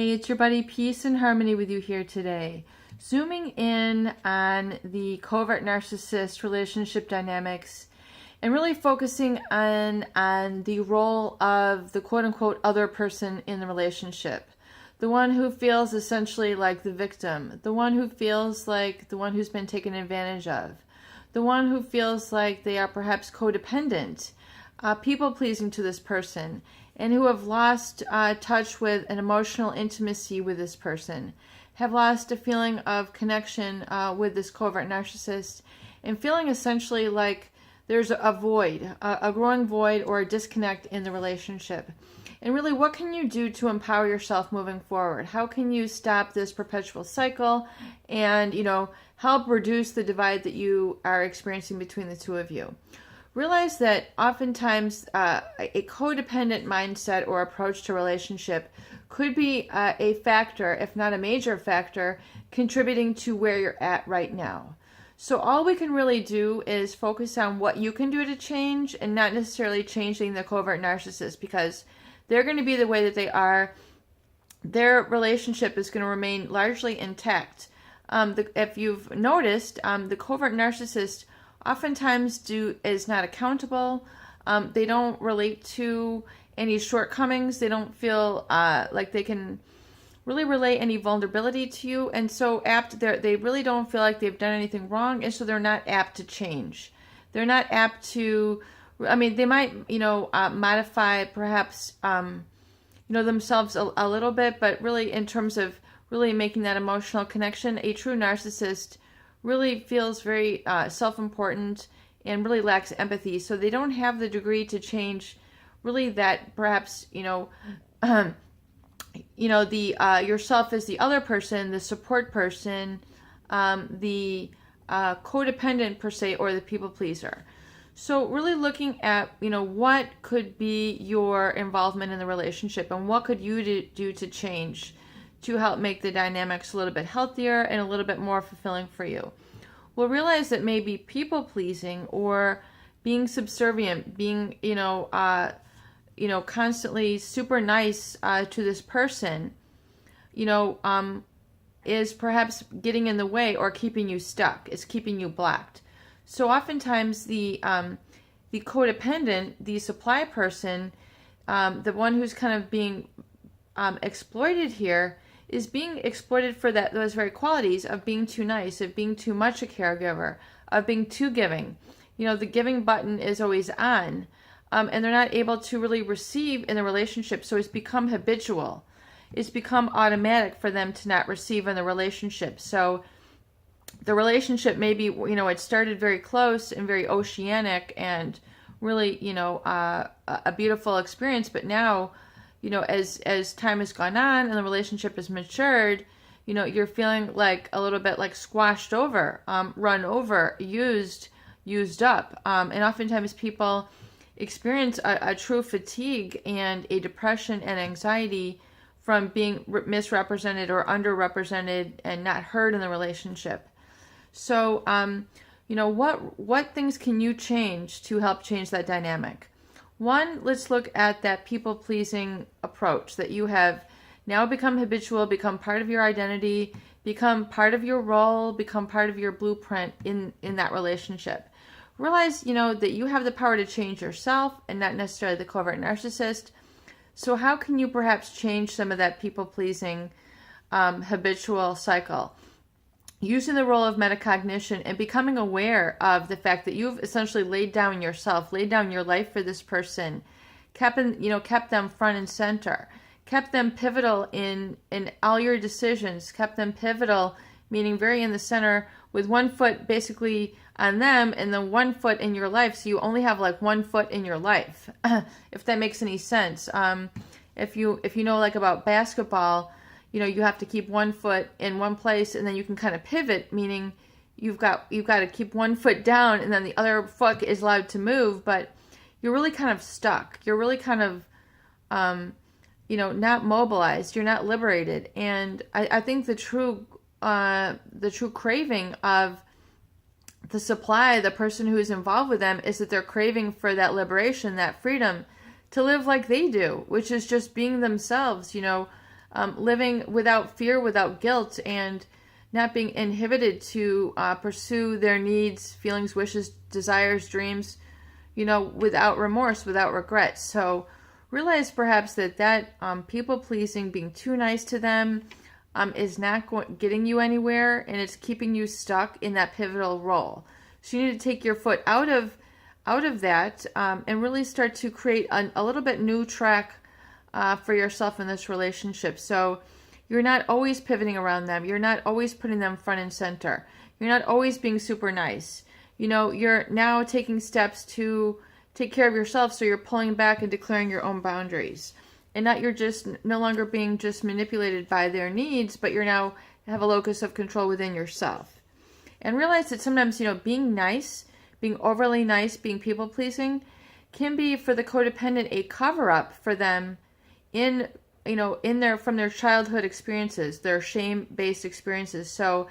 Hey, it's your buddy Peace and Harmony with you here today. Zooming in on the covert narcissist relationship dynamics and really focusing on the role of the quote-unquote other person in the relationship. The one who feels essentially like the victim. The one who feels like the one who's been taken advantage of. The one who feels like they are perhaps codependent, people-pleasing to this person, and who have lost touch with an emotional intimacy with this person, have lost a feeling of connection with this covert narcissist, and feeling essentially like there's a void, a growing void or a disconnect in the relationship. And really, what can you do to empower yourself moving forward? How can you stop this perpetual cycle and, help reduce the divide that you are experiencing between the two of you? Realize that oftentimes a codependent mindset or approach to relationship could be a factor, if not a major factor, contributing to where you're at right now. So all we can really do is focus on what you can do to change and not necessarily changing the covert narcissist, because they're going to be the way that they are. Their relationship is going to remain largely intact. If you've noticed, the covert narcissist oftentimes is not accountable. They don't relate to any shortcomings. They don't feel like they can really relay any vulnerability to you, and so they really don't feel like they've done anything wrong, and so they're not apt to change. They're not apt to. They might modify perhaps themselves a little bit, but really in terms of really making that emotional connection, a true narcissist really feels very self-important and really lacks empathy. So they don't have the degree to change really that perhaps, yourself as the other person, the support person, the codependent per se, or the people pleaser. So really looking at, what could be your involvement in the relationship and what could you do to change to help make the dynamics a little bit healthier and a little bit more fulfilling for you. We'll realize that maybe people-pleasing or being subservient, being, constantly super nice to this person, is perhaps getting in the way or keeping you stuck. It's keeping you blocked. So oftentimes the codependent, the supply person, the one who's kind of being exploited here, is being exploited for those very qualities of being too nice, of being too much a caregiver, of being too giving. The giving button is always on, and they're not able to really receive in the relationship, so it's become habitual. It's become automatic for them to not receive in the relationship. So the relationship maybe, it started very close and very oceanic and really, a beautiful experience, but now, as time has gone on and the relationship has matured, you're feeling like a little bit like squashed over, run over, used up. And oftentimes people experience a true fatigue and a depression and anxiety from being misrepresented or underrepresented and not heard in the relationship. So, what things can you change to help change that dynamic? One, let's look at that people-pleasing approach that you have now become habitual, become part of your identity, become part of your role, become part of your blueprint in that relationship. Realize, that you have the power to change yourself and not necessarily the covert narcissist. So how can you perhaps change some of that people-pleasing habitual cycle? Using the role of metacognition and becoming aware of the fact that you've essentially laid down yourself, laid down your life for this person, kept them front and center, kept them pivotal in all your decisions, kept them pivotal, meaning very in the center, with one foot basically on them and then one foot in your life. So you only have like one foot in your life, if that makes any sense. If you know like about basketball, you have to keep one foot in one place and then you can kind of pivot, meaning you've got to keep one foot down and then the other foot is allowed to move, but you're really kind of stuck. You're really kind of, not mobilized. You're not liberated. And I think the true craving of the supply, the person who is involved with them, is that they're craving for that liberation, that freedom to live like they do, which is just being themselves, living without fear, without guilt, and not being inhibited to pursue their needs, feelings, wishes, desires, dreams, without remorse, without regret. So realize perhaps that people pleasing, being too nice to them, is not getting you anywhere, and it's keeping you stuck in that pivotal role. So you need to take your foot out of that and really start to create a little bit new track for yourself in this relationship. So you're not always pivoting around them. You're not always putting them front and center. You're not always being super nice. You're now taking steps to take care of yourself. So you're pulling back and declaring your own boundaries. And you're just no longer being just manipulated by their needs, but you're now have a locus of control within yourself. And realize that sometimes, being nice, being overly nice, being people pleasing can be for the codependent a cover up for them from their childhood experiences, their shame-based experiences. So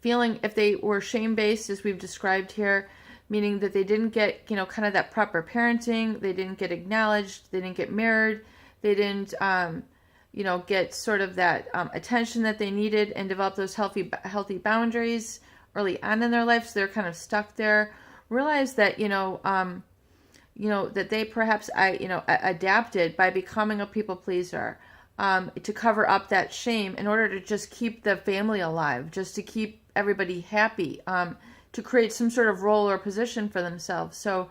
feeling if they were shame-based, as we've described here, meaning that they didn't get, kind of that proper parenting, they didn't get acknowledged, they didn't get mirrored, they didn't, get sort of that attention that they needed and develop those healthy boundaries early on in their life, so they're kind of stuck there. Realize that, that they perhaps, adapted by becoming a people pleaser to cover up that shame in order to just keep the family alive, just to keep everybody happy, to create some sort of role or position for themselves. So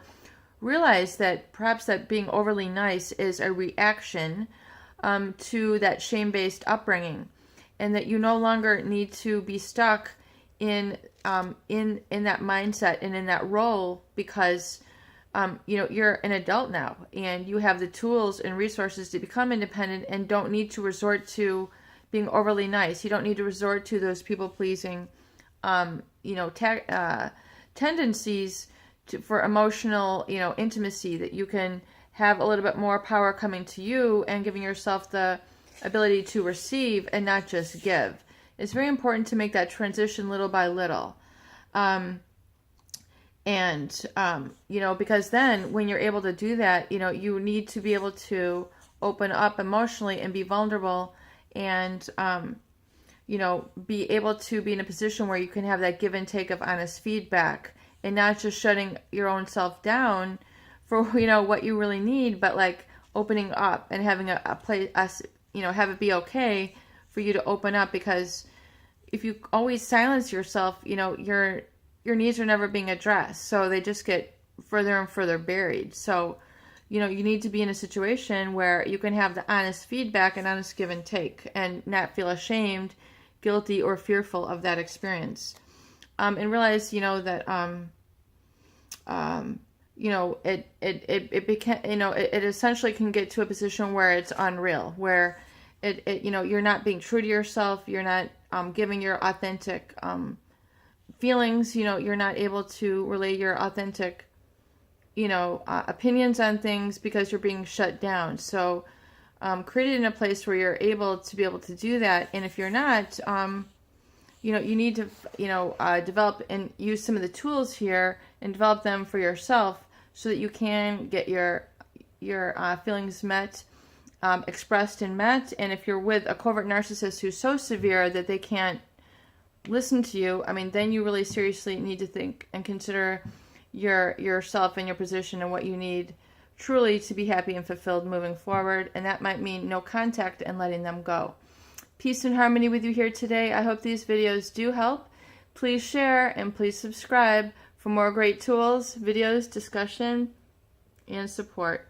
realize that perhaps that being overly nice is a reaction to that shame-based upbringing, and that you no longer need to be stuck in that mindset and in that role because you're an adult now and you have the tools and resources to become independent and don't need to resort to being overly nice. You don't need to resort to those people-pleasing tendencies for emotional, intimacy, that you can have a little bit more power coming to you and giving yourself the ability to receive and not just give. It's very important to make that transition little by little. Because then when you're able to do that, you need to be able to open up emotionally and be vulnerable and, be able to be in a position where you can have that give and take of honest feedback and not just shutting your own self down for, what you really need, but like opening up and having a place, have it be okay for you to open up, because if you always silence yourself, your needs are never being addressed. So they just get further and further buried. So, you need to be in a situation where you can have the honest feedback and honest give and take and not feel ashamed, guilty, or fearful of that experience. And realize, that, it essentially can get to a position where it's unreal, where you're not being true to yourself. You're not giving your authentic feelings. You're not able to relay your authentic, opinions on things because you're being shut down. So create it in a place where you're able to do that. And if you're not, you need to, develop and use some of the tools here and develop them for yourself so that you can get your feelings met, expressed and met. And if you're with a covert narcissist who's so severe that they can't listen to you, then you really seriously need to think and consider yourself and your position and what you need truly to be happy and fulfilled moving forward. And that might mean no contact and letting them go. Peace and harmony with you here today. I hope these videos do help. Please share and please subscribe for more great tools, videos, discussion, and support.